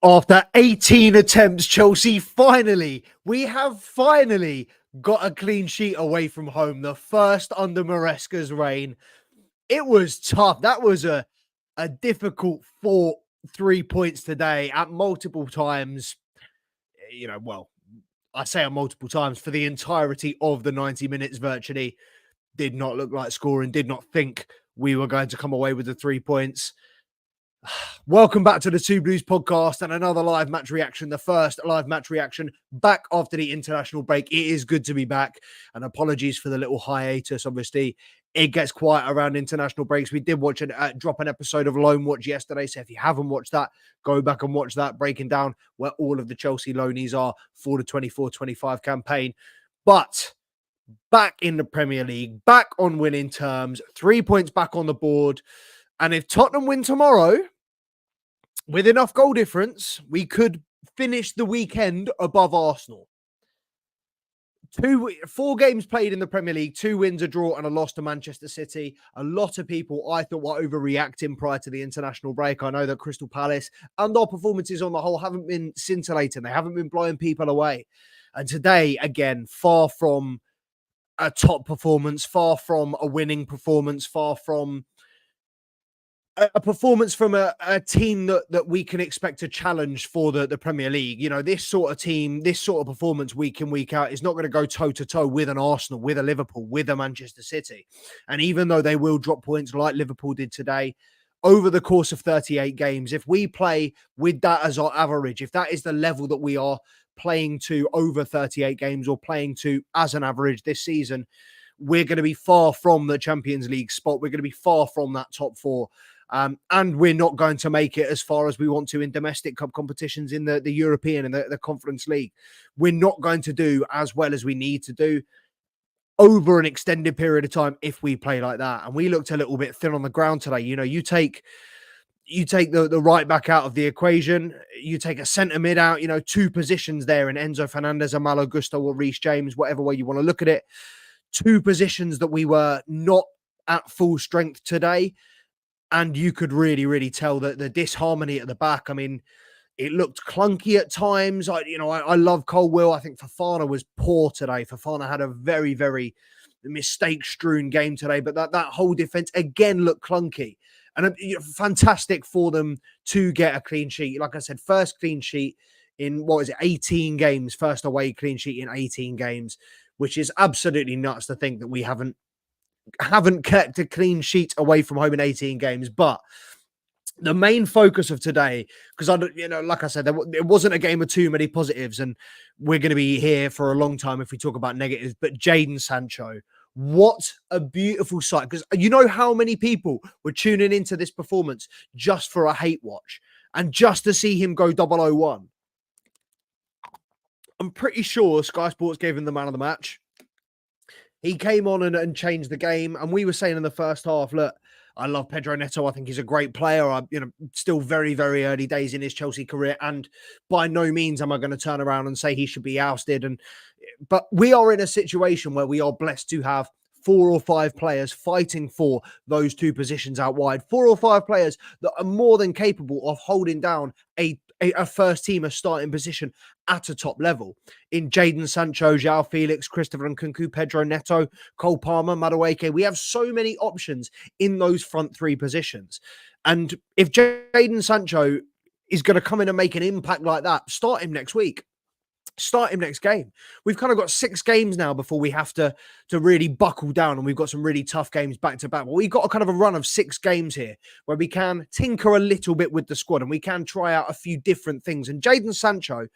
After 18 attempts, Chelsea we have finally got a clean sheet away from home. The first under Maresca's reign. It was tough. That was a difficult 3 points today at multiple times. Well, I say at multiple times for the entirety of the 90 minutes virtually. Did not look like scoring, did not think we were going to come away with the 3 points. Welcome back to the Two Blues podcast and another live match reaction, the first live match reaction back after the international break. It is good to be back, and apologies for the little hiatus. Obviously, it gets quiet around international breaks. We did watch drop an episode of Loan Watch yesterday, so if you haven't watched that, go back and watch that, breaking down where all of the Chelsea loanees are for the 24-25 campaign. But back in the Premier League, back on winning terms, 3 points back on the board. And if Tottenham win tomorrow, with enough goal difference, we could finish the weekend above Arsenal. 4 games played in the Premier League, 2 wins, a draw, and a loss to Manchester City. A lot of people, I thought, were overreacting prior to the international break. I know that Crystal Palace and our performances on the whole haven't been scintillating. They haven't been blowing people away. And today, again, far from a top performance, far from a winning performance, far from a performance from a team that we can expect to challenge for the Premier League. You know, this sort of team, this sort of performance week in, week out is not going to go toe-to-toe with an Arsenal, with a Liverpool, with a Manchester City. And even though they will drop points like Liverpool did today, over the course of 38 games, if we play with that as our average, if that is the level that we are playing to over 38 games or playing to as an average this season, we're going to be far from the Champions League spot. We're going to be far from that top 4. And we're not going to make it as far as we want to in domestic cup competitions in the European and the Conference League. We're not going to do as well as we need to do over an extended period of time if we play like that. And we looked a little bit thin on the ground today. You know, you take the right back out of the equation, you take a centre mid out, 2 positions there in Enzo Fernandez and Malo Gusto or Reece James, whatever way you want to look at it. 2 positions that we were not at full strength today. And you could really, really tell that the disharmony at the back. I mean, it looked clunky at times. I love Colwill. I think Fofana was poor today. Fofana had a very, very mistake-strewn game today. But that whole defense, again, looked clunky. And fantastic for them to get a clean sheet. Like I said, first clean sheet in, 18 games. First away clean sheet in 18 games, which is absolutely nuts to think that we haven't kept a clean sheet away from home in 18 games. But the main focus of today, because like I said, it wasn't a game of too many positives, and we're going to be here for a long time if we talk about negatives. But Jaden Sancho, what a beautiful sight, because you know how many people were tuning into this performance just for a hate watch and just to see him go 001. I'm pretty sure Sky Sports gave him the man of the match. He came on and changed the game. And we were saying in the first half, look, I love Pedro Neto. I think he's a great player. Still very, very early days in his Chelsea career. And by no means am I going to turn around and say he should be ousted. But we are in a situation where we are blessed to have 4 or 5 players fighting for those 2 positions out wide. 4 or 5 players that are more than capable of holding down a first teamer starting position at a top level in Jaden Sancho, João Felix, Christopher Nkunku, Pedro Neto, Cole Palmer, Madueke. We have so many options in those front 3 positions. And if Jaden Sancho is going to come in and make an impact like that, start him next week. Start him next game. We've kind of got 6 games now before we have to really buckle down, and we've got some really tough games back to back. But we've got a kind of a run of 6 games here where we can tinker a little bit with the squad and we can try out a few different things. And Jaden Sancho,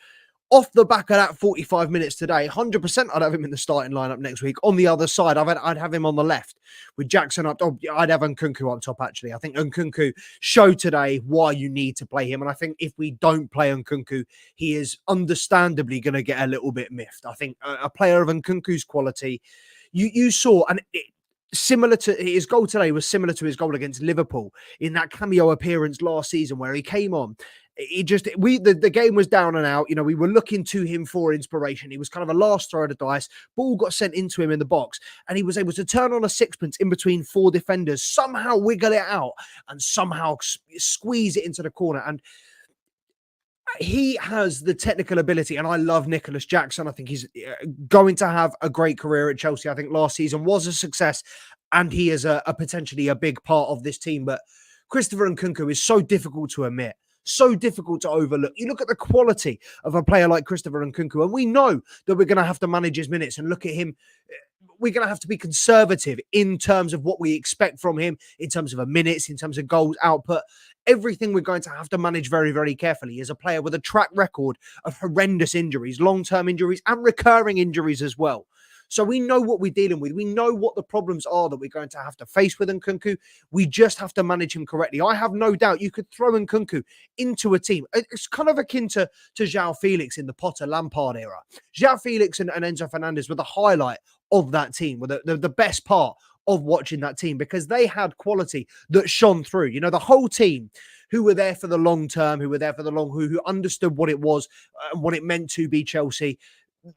off the back of that 45 minutes today, 100% I'd have him in the starting lineup next week. On the other side, I'd have him on the left with Jackson up. Oh, I'd have Nkunku up top, actually. I think Nkunku showed today why you need to play him. And I think if we don't play Nkunku, he is understandably going to get a little bit miffed. I think a player of Nkunku's quality, you saw, and similar to his goal today was similar to his goal against Liverpool in that cameo appearance last season where he came on. The game was down and out. We were looking to him for inspiration. He was kind of a last throw of the dice. Ball got sent into him in the box, and he was able to turn on a sixpence in between 4 defenders, somehow wiggle it out, and somehow squeeze it into the corner. And He has the technical ability, and I love Nicholas Jackson. I think he's going to have a great career at Chelsea. I think last season was a success, and he is a potentially a big part of this team. But Christopher Nkunku is so difficult to admit, so difficult to overlook. You look at the quality of a player like Christopher Nkunku, and we know that we're going to have to manage his minutes and look at him. We're going to have to be conservative in terms of what we expect from him, in terms of minutes, in terms of goals output. Everything we're going to have to manage very, very carefully. As a player with a track record of horrendous injuries, long-term injuries, and recurring injuries as well. So we know what we're dealing with. We know what the problems are that we're going to have to face with Nkunku. We just have to manage him correctly. I have no doubt you could throw Nkunku into a team. It's kind of akin to João Felix in the Potter Lampard era. João Felix and Enzo Fernandez were the highlight of that team, were the best part of watching that team, because they had quality that shone through. You know, the whole team who were there for the long term, who understood what it was and what it meant to be Chelsea.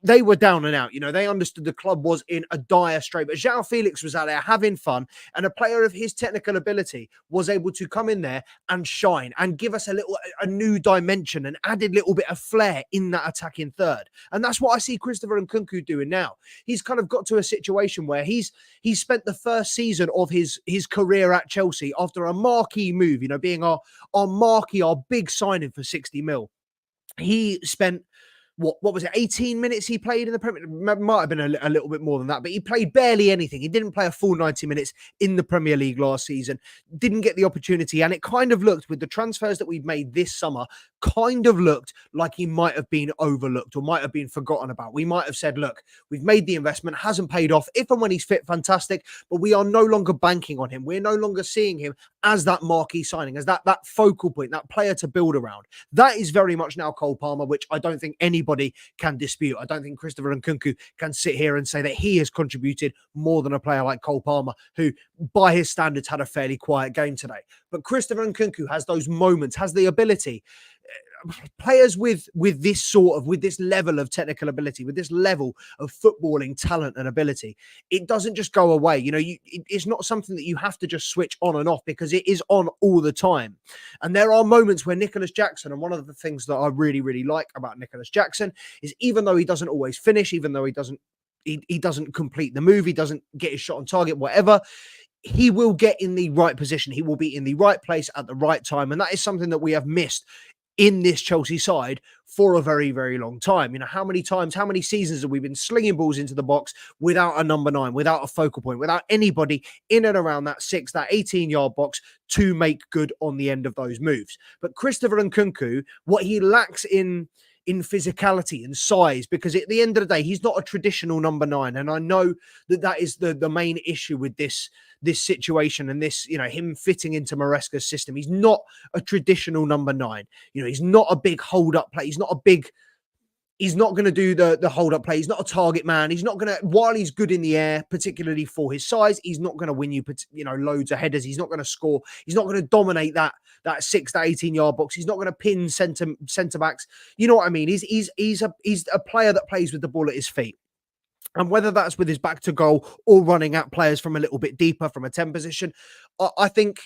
They were down and out. You know, they understood the club was in a dire strait. But João Felix was out there having fun, and a player of his technical ability was able to come in there and shine and give us a new dimension, an added little bit of flair in that attacking third. And that's what I see Christopher Nkunku doing now. He's kind of got to a situation where he's spent the first season of his career at Chelsea after a marquee move, you know, being our big signing for 60 mil. He spent what was it, 18 minutes he played in the Premier League? Might have been a little bit more than that, but he played barely anything. He didn't play a full 90 minutes in the Premier League last season, didn't get the opportunity, and it kind of looked, with the transfers that we've made this summer, kind of looked like he might have been overlooked or might have been forgotten about. We might have said, look, we've made the investment, hasn't paid off. If and when he's fit, fantastic, but we are no longer banking on him. We're no longer seeing him as that marquee signing, as that focal point, that player to build around. That is very much now Cole Palmer, which I don't think anybody can dispute. I don't think Christopher Nkunku can sit here and say that he has contributed more than a player like Cole Palmer, who by his standards had a fairly quiet game today. But Christopher Nkunku has those moments, has the ability. Players with this level of technical ability, with this level of footballing talent and ability, it doesn't just go away. You know, it's not something that you have to just switch on and off, because it is on all the time. And there are moments where Nicholas Jackson, and one of the things that I really, really like about Nicholas Jackson is, even though he doesn't always finish, even though he doesn't complete the move, he doesn't get his shot on target, whatever, he will get in the right position. He will be in the right place at the right time. And that is something that we have missed in this Chelsea side for a very, very long time. You know, how many seasons have we been slinging balls into the box without a number 9, without a focal point, without anybody in and around that 18-yard box to make good on the end of those moves? But Christopher Nkunku, what he lacks in physicality and size, because at the end of the day, he's not a traditional number 9. And I know that is the main issue with this situation, and this, you know, him fitting into Maresca's system. He's not a traditional number 9. You know, he's not a big hold-up play. He's not going to do the hold-up play. He's not a target man. He's not going to, while he's good in the air, particularly for his size, he's not going to win you loads of headers. He's not going to score. He's not going to dominate that 18-yard box. He's not going to pin centre backs. You know what I mean? He's a player that plays with the ball at his feet. And whether that's with his back to goal or running at players from a little bit deeper, from a 10 position, I think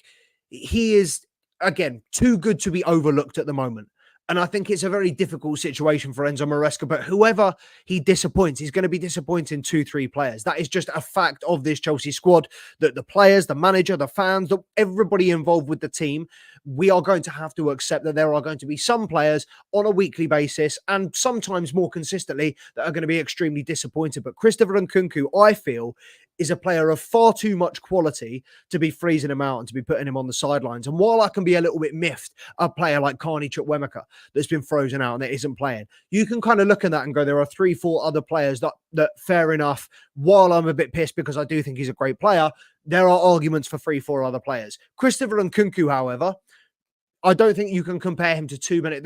he is, again, too good to be overlooked at the moment. And I think it's a very difficult situation for Enzo Maresca. But whoever he disappoints, he's going to be disappointing 2-3 players. That is just a fact of this Chelsea squad, that the players, the manager, the fans, everybody involved with the team, we are going to have to accept that there are going to be some players on a weekly basis, and sometimes more consistently, that are going to be extremely disappointed. But Christopher Nkunku, I feel, is a player of far too much quality to be freezing him out and to be putting him on the sidelines. And while I can be a little bit miffed, a player like Carney Chukwuemeka that's been frozen out and that isn't playing, you can kind of look at that and go, there are 3-4 other players that fair enough. While I'm a bit pissed because I do think he's a great player, there are arguments for 3-4 other players. Christopher Nkunku, however, I don't think you can compare him to too many.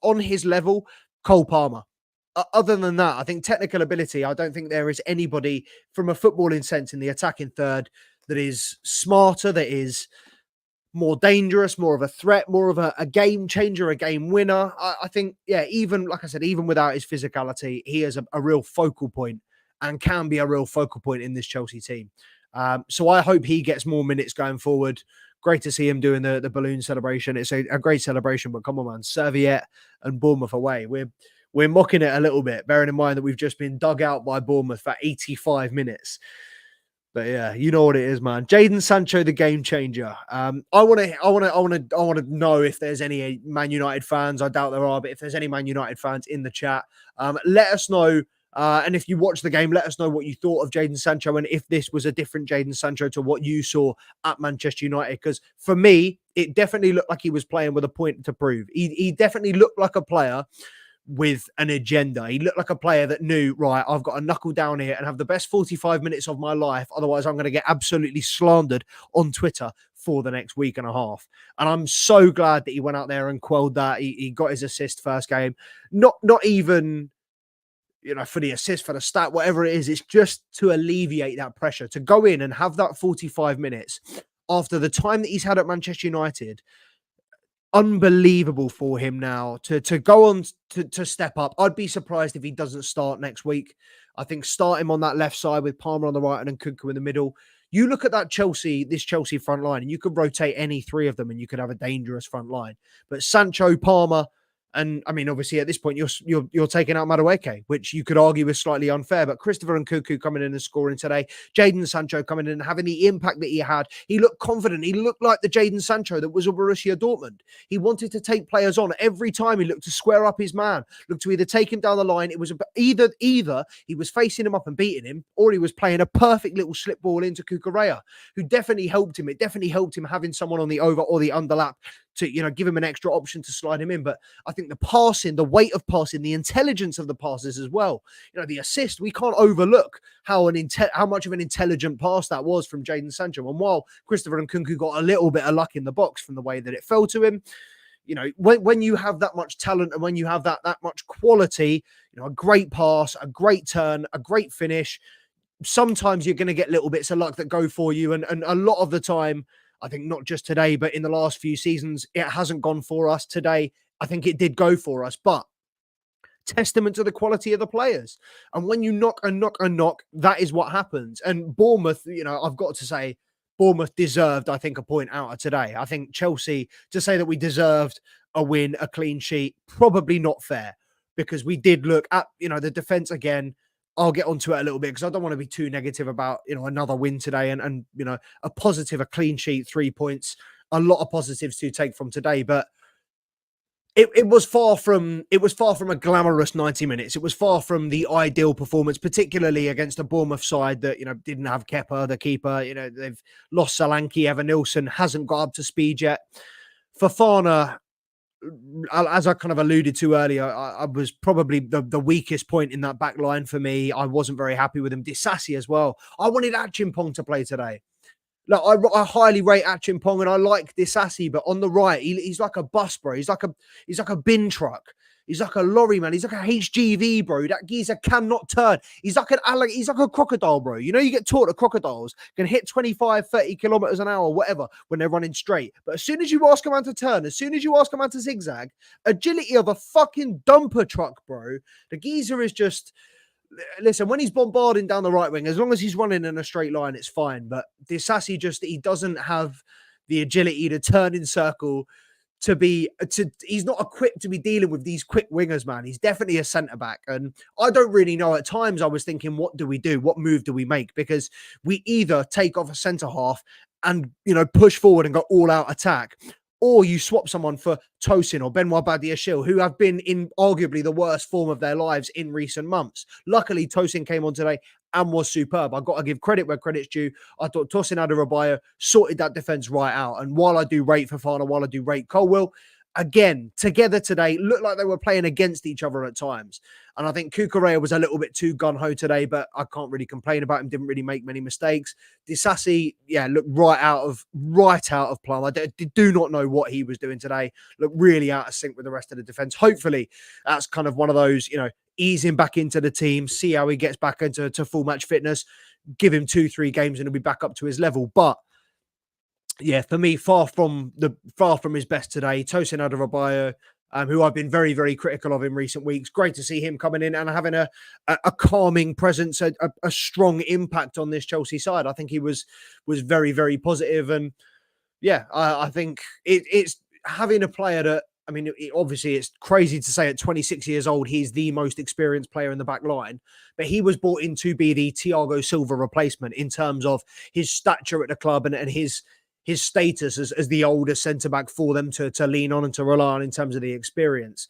On his level, Cole Palmer. Other than that, I think technical ability, I don't think there is anybody from a footballing sense in the attacking third that is smarter, that is more dangerous, more of a threat, more of a game changer, a game winner. I think, yeah, even, like I said, even without his physicality, he is a real focal point and can be a real focal point in this Chelsea team. So I hope he gets more minutes going forward. Great to see him doing the balloon celebration. It's a great celebration, but come on, man. Serviette, and Bournemouth away. We're mocking it a little bit, bearing in mind that we've just been dug out by Bournemouth for 85 minutes. But yeah, you know what it is, man. Jaden Sancho, the game changer. I want to know if there's any Man United fans. I doubt there are, but if there's any Man United fans in the chat, let us know. And if you watch the game, let us know what you thought of Jaden Sancho and if this was a different Jaden Sancho to what you saw at Manchester United. Because for me, it definitely looked like he was playing with a point to prove. He definitely looked like a player with an agenda. He looked like a player that knew, right, I've got to knuckle down here and have the best 45 minutes of my life. Otherwise, I'm going to get absolutely slandered on Twitter for the next week and a half. And I'm so glad that he went out there and quelled that. He got his assist first game. Not even, for the assist, for the stat, whatever it is. It's just to alleviate that pressure, to go in and have that 45 minutes after the time that he's had at Manchester United. Unbelievable for him now to go on to step up. I'd be surprised if he doesn't start next week. I think start him on that left side with Palmer on the right and Nkunku in the middle. You look at this Chelsea front line, and you could rotate any three of them and you could have a dangerous front line. But Sancho, Palmer, and I mean, obviously at this point you're taking out Madueke, which you could argue is slightly unfair. But Christopher Nkunku coming in and scoring today, Jaden Sancho coming in and having the impact that he had. He looked confident. He looked like the Jaden Sancho that was at Borussia Dortmund. He wanted to take players on every time. He looked to square up his man, looked to either take him down the line. It was either he was facing him up and beating him, or he was playing a perfect little slip ball into Cucurella, who definitely helped him. It definitely helped him having someone on the over or the underlap to, give him an extra option to slide him in. But I think the passing, the weight of passing, the intelligence of the passes as well, the assist, we can't overlook how much of an intelligent pass that was from Jaden Sancho. And while Christopher Nkunku got a little bit of luck in the box from the way that it fell to him, when you have that much talent and when you have that much quality, a great pass, a great turn, a great finish, sometimes you're going to get little bits of luck that go for you. And a lot of the time, I think not just today, but in the last few seasons, it hasn't gone for us. Today, I think it did go for us, but testament to the quality of the players. And when you knock, that is what happens. And Bournemouth, I've got to say, Bournemouth deserved, I think, a point out of today. I think Chelsea, to say that we deserved a win, a clean sheet, probably not fair, because we did look at, the defence again. I'll get onto it a little bit because I don't want to be too negative about, another win today and a positive, a clean sheet, 3 points, a lot of positives to take from today. But it was far from a glamorous 90 minutes. It was far from the ideal performance, particularly against a Bournemouth side that, didn't have Kepa, the keeper. They've lost Solanke. Evan Nilsson hasn't got up to speed yet. Fofana, as I kind of alluded to earlier, I was probably the weakest point in that back line for me. I wasn't very happy with him. Disasi as well. I wanted Achimpong to play today. Look, I highly rate Achimpong and I like Disasi, but on the right, he's like a bus, bro. He's like a bin truck. He's like a lorry, man. He's like a HGV, bro. That geezer cannot turn. He's like a crocodile, bro. You get taught that crocodiles can hit 25, 30 kilometers an hour, whatever, when they're running straight. But as soon as you ask a man to turn, as soon as you ask a man to zigzag, agility of a fucking dumper truck, bro. The geezer is just... Listen, when he's bombarding down the right wing, as long as he's running in a straight line, it's fine. But Disasi he doesn't have the agility to turn in circle, he's not equipped to be dealing with these quick wingers, man. He's definitely a centre back. And I don't really know. At times I was thinking, what do we do? What move do we make? Because we either take off a centre half and, push forward and go all out attack, or you swap someone for Tosin or Benoit Badiashile, who have been in arguably the worst form of their lives in recent months. Luckily, Tosin came on today and was superb. I've got to give credit where credit's due. I thought Tosin Adarabioyo sorted that defence right out. And while I do rate Fofana, while I do rate Colwill, again, together today, looked like they were playing against each other at times. And I think Cucurella was a little bit too gun-ho today, but I can't really complain about him. Didn't really make many mistakes. Disasi, looked right out of plumb. I do not know what he was doing today. Looked really out of sync with the rest of the defence. Hopefully, that's kind of one of those, ease him back into the team, see how he gets back into full match fitness, give him 2-3 games and he'll be back up to his level. But yeah, for me, far from his best today. Tosin Adarabioyo, who I've been very, very critical of in recent weeks. Great to see him coming in and having a calming presence, a strong impact on this Chelsea side. I think he was very, very positive. And yeah, I think it's having a player that I mean, obviously it's crazy to say at 26 years old, he's the most experienced player in the back line, but he was brought in to be the Thiago Silva replacement in terms of his stature at the club and his status as the older centre back for them to lean on and to rely on in terms of the experience.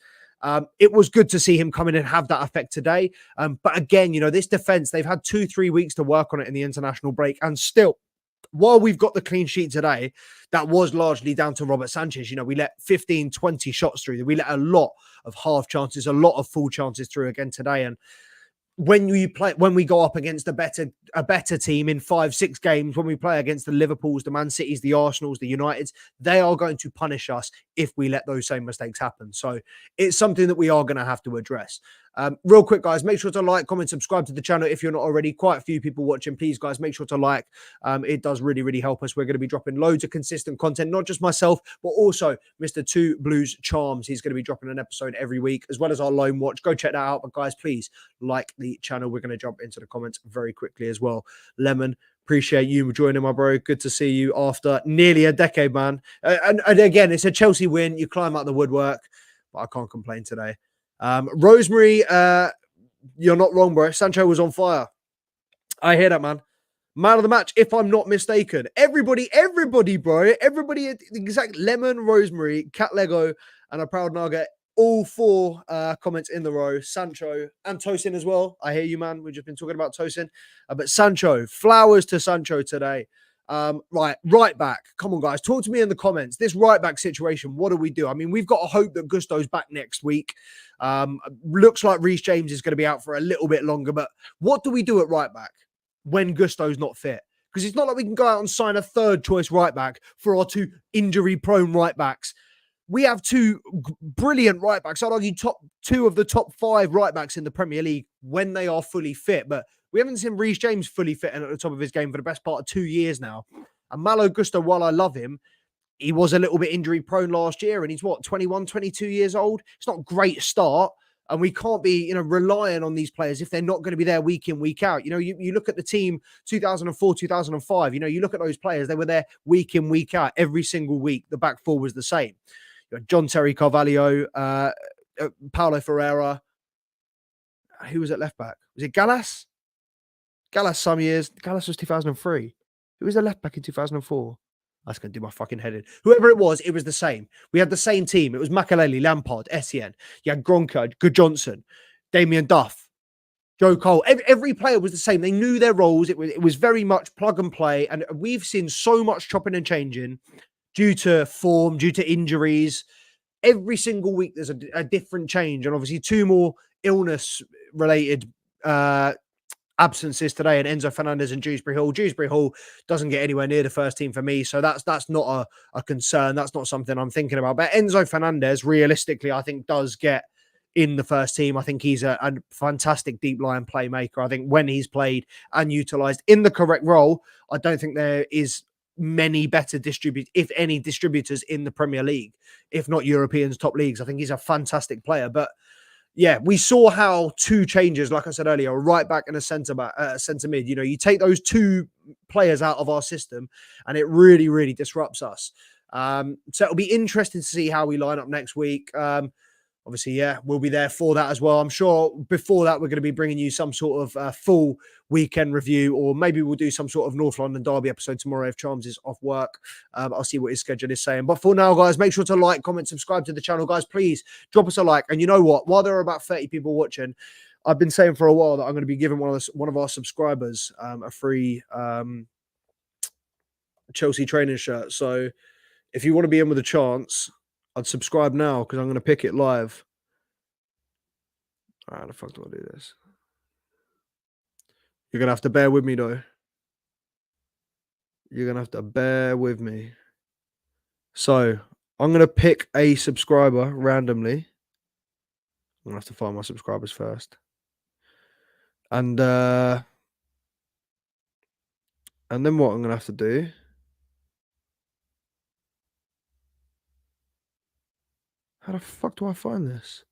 It was good to see him come in and have that effect today. But again, this defense, they've had 2-3 weeks to work on it in the international break. And still, while we've got the clean sheet today, that was largely down to Robert Sanchez. We let 15, 20 shots through. We let a lot of half chances, a lot of full chances through again today. And when we go up against a better team in 5-6 games, when we play against the Liverpools, the Man Cities, the Arsenals, the Uniteds, they are going to punish us if we let those same mistakes happen. So it's something that we are going to have to address. Real quick, guys, make sure to like, comment, subscribe to the channel if you're not already. Quite a few people watching. Please, guys, make sure to like. It does really, really help us. We're going to be dropping loads of consistent content, not just myself, but also Mr. Two Blues Charms. He's going to be dropping an episode every week, as well as our Loan Watch. Go check that out. But, guys, please like the channel. We're going to jump into the comments very quickly as well. Lemon, appreciate you joining, my bro. Good to see you after nearly a decade, man. And again, it's a Chelsea win. You climb out the woodwork, but I can't complain today. Rosemary, you're not wrong, bro. Sancho was on fire. I hear that, man. Man of the match, if I'm not mistaken. Everybody, bro. Everybody, exact Lemon, Rosemary, Cat Lego, and a Proud Nugget. All 4 comments in the row. Sancho and Tosin as well. I hear you, man. We've just been talking about Tosin. But Sancho, flowers to Sancho today. Right back. Come on, guys. Talk to me in the comments. This right back situation, what do we do? I mean, we've got to hope that Gusto's back next week. Looks like Reece James is going to be out for a little bit longer. But what do we do at right back when Gusto's not fit? Because it's not like we can go out and sign a third choice right back for our 2 injury-prone right backs. We have 2 brilliant right backs. I'd argue 2 of the top 5 right backs in the Premier League when they are fully fit. But we haven't seen Reece James fully fit and at the top of his game for the best part of 2 years now. And Malo Gusto, while I love him, he was a little bit injury prone last year and he's 21, 22 years old. It's not a great start. And we can't be, relying on these players if they're not going to be there week in, week out. You look at the team 2004, 2005, you look at those players, they were there week in, week out. Every single week, the back 4 was the same. John Terry Carvalho, Paulo Ferreira. Who was at left back? Was it Gallas? Gallas some years. Gallas was 2003. Who was the left back in 2004? That's going to do my fucking head in. Whoever it was the same. We had the same team. It was Makelele, Lampard, Essien. You had Gronka, Good Johnson, Damien Duff, Joe Cole. Every player was the same. They knew their roles. It was very much plug and play. And we've seen so much chopping and changing due to form, due to injuries. Every single week there's a different change. And obviously 2 more illness-related absences today, and Enzo Fernandez and Dewsbury Hall. Dewsbury Hall doesn't get anywhere near the first team for me, so that's not a concern. That's not something I'm thinking about. But Enzo Fernandez, realistically, I think does get in the first team. I think he's a fantastic deep line playmaker. I think when he's played and utilised in the correct role, I don't think there is many better if any distributors in the Premier League, if not Europeans, top leagues. I think he's a fantastic player. But yeah, we saw how 2 changes, like I said earlier, a right back and a centre mid. You take those 2 players out of our system, and it really, really disrupts us. So it'll be interesting to see how we line up next week. Obviously, yeah, we'll be there for that as well. I'm sure before that, we're going to be bringing you some sort of full weekend review, or maybe we'll do some sort of North London Derby episode tomorrow if Charms is off work. I'll see what his schedule is saying. But for now, guys, make sure to like, comment, subscribe to the channel. Guys, please drop us a like. And you know what? While there are about 30 people watching, I've been saying for a while that I'm going to be giving one of our subscribers a free Chelsea training shirt. So if you want to be in with a chance, I'd subscribe now because I'm going to pick it live. All right, how the fuck do I do this? You're going to have to bear with me, though. You're going to have to bear with me. So I'm going to pick a subscriber randomly. I'm going to have to find my subscribers first. And then what I'm going to have to do... How the fuck do I find this?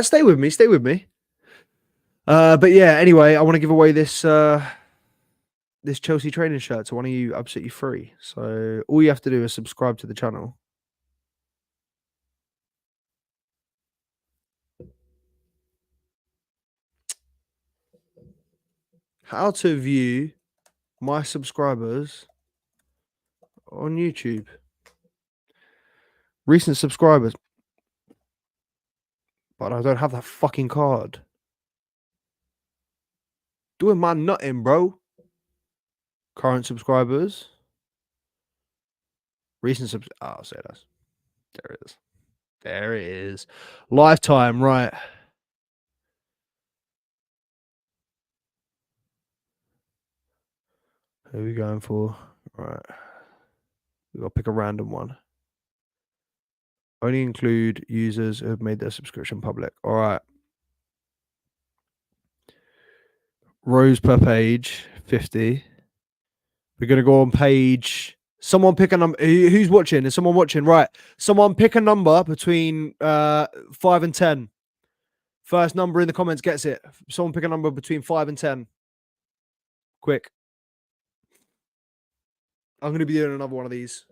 Stay with me. Stay with me. But yeah, anyway, I want to give away this this Chelsea training shirt to one of you absolutely free. So all you have to do is subscribe to the channel. How to view my subscribers on YouTube. Recent subscribers. But I don't have that fucking card. Doing my nutting, bro. Current subscribers. Recent subs. Oh, I'll say that. There it is. There it is. Lifetime, right. Who are we going for? Right. We got to pick a random one. Only include users who have made their subscription public. All right. Rows per page, 50. We're going to go on page. Someone pick a number. Who's watching? Is someone watching? Right. Someone pick a number between 5 and 10. First number in the comments gets it. Someone pick a number between 5 and 10. Quick. I'm going to be doing another one of these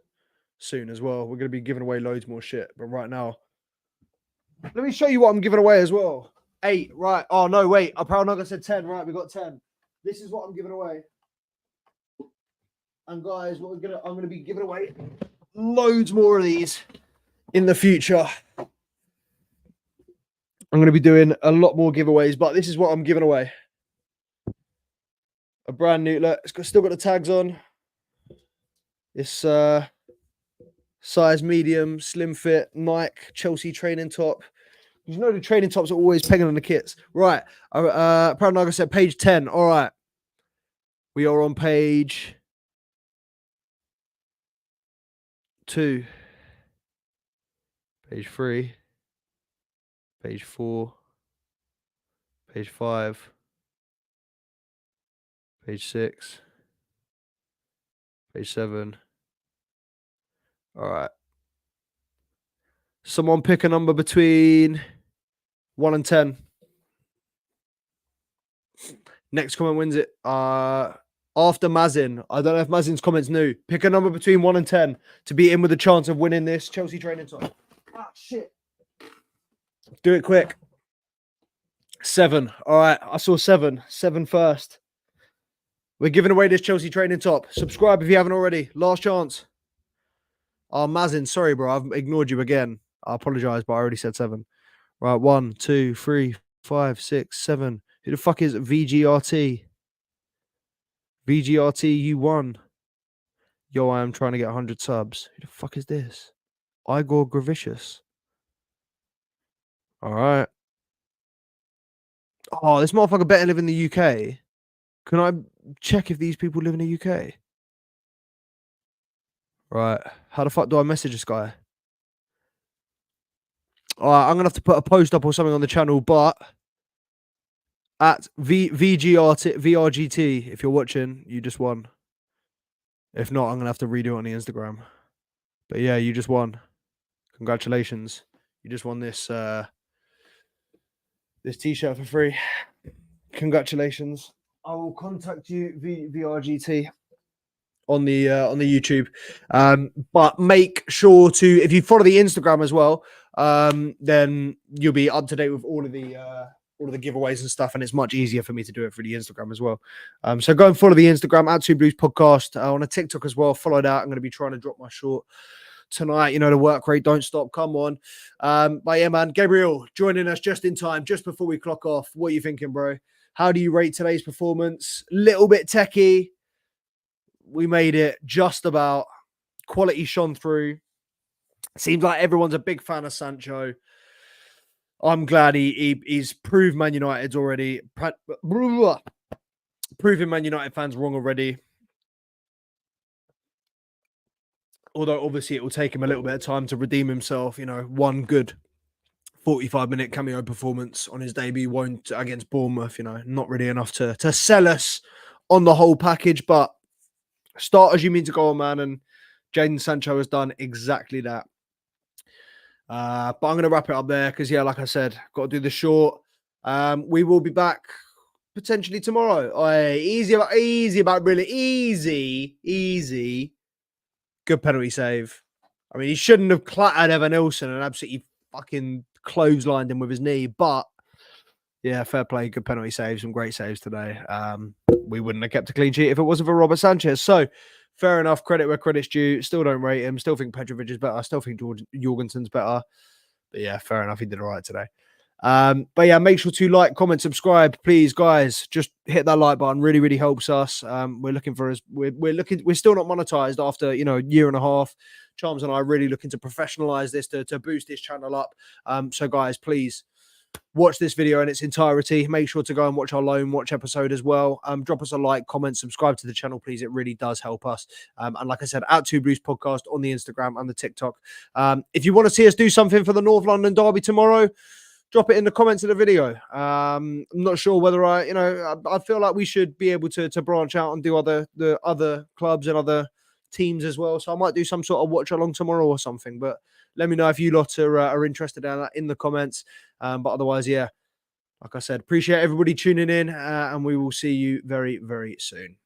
soon as well. We're going to be giving away loads more shit. But right now, let me show you what I'm giving away as well. 8, right. Oh, no, wait. I probably said 10. Right, we got 10. This is what I'm giving away. And guys, I'm going to be giving away loads more of these in the future. I'm going to be doing a lot more giveaways, but this is what I'm giving away. A brand new, look, still got the tags on. It's size medium, slim fit, Nike, Chelsea training top. You know the training tops are always pegging on the kits. Right. Proud Naga said page 10. All right. We are on page 2. Page 3. Page 4. Page 5. Page 6. Page 7. All right. Someone pick a number between 1 and 10. Next comment wins it. After Mazin. I don't know if Mazin's comment's new. Pick a number between 1 and 10 to be in with a chance of winning this Chelsea training top. Ah, shit. Do it quick. 7. All right. I saw 7. 7 first. We're giving away this Chelsea training top. Subscribe if you haven't already. Last chance. Oh, Mazin. Sorry, bro. I've ignored you again. I apologize, but I already said 7. Right. 1, 2, 3, 5, 6, 7. Who the fuck is VGRT? VGRT, you won. Yo, I am trying to get 100 subs. Who the fuck is this? Igor Gravicious. All right. Oh, this motherfucker better live in the UK. Can I check if these people live in the UK? Right. How the fuck do I message this guy? All right, I'm going to have to put a post up or something on the channel, but at VRGT, if you're watching, you just won. If not, I'm going to have to redo it on the Instagram. But yeah, you just won. Congratulations. You just won this this t-shirt for free. Congratulations. I will contact you VRGT on the YouTube. But make sure to, if you follow the Instagram as well, then you'll be up to date with all of the giveaways and stuff, and it's much easier for me to do it through the Instagram as well. So go and follow the Instagram at Two Blues Podcast, on a TikTok as well. Follow that. I'm going to be trying to drop my short tonight. You know, the work rate don't stop. Come on. But yeah, man, Gabriel joining us just in time, just before we clock off. What are you thinking, bro? How do you rate today's performance? Little bit techie. We made it just about. Quality shone through. Seems like everyone's a big fan of Sancho. I'm glad he's proved Man United's already. Proving Man United fans wrong already. Although obviously it will take him a little bit of time to redeem himself. You know, one good 45-minute cameo performance on his debut won't against Bournemouth. You know, not really enough to sell us on the whole package. But start as you mean to go on, man. And Jaden Sancho has done exactly that. But I'm going to wrap it up there because, yeah, like I said, got to do the short. We will be back potentially tomorrow. Easy about really easy. Good penalty save. I mean, he shouldn't have clattered Evan Nilsson and absolutely fucking clotheslined him with his knee, but yeah, fair play. Good penalty saves, some great saves today. We wouldn't have kept a clean sheet if it wasn't for Robert Sanchez. So fair enough. Credit where credit's due. Still don't rate him. Still think Petrovic is better. Still think Jorgensen's better. But yeah, fair enough. He did all right today. But yeah, make sure to like, comment, subscribe, please, guys. Just hit that like button. Really, really helps us. We're looking for us. We're still not monetized after a year and a half. Charms and I are really looking to professionalize this to boost this channel up. So guys, please watch this video in its entirety. Make sure to go and watch our Lone Watch episode as well. Drop us a like, comment, subscribe to the channel, please. It really does help us. And like I said, at Two Blues Podcast on the Instagram and the TikTok. If you want to see us do something for the North London derby tomorrow, drop it in the comments of the video. I'm not sure whether I feel like we should be able to branch out and do the other clubs and other teams as well. So I might do some sort of watch along tomorrow or something. But let me know if you lot are interested in that in the comments. But otherwise, yeah, like I said, appreciate everybody tuning in, and we will see you very, very soon.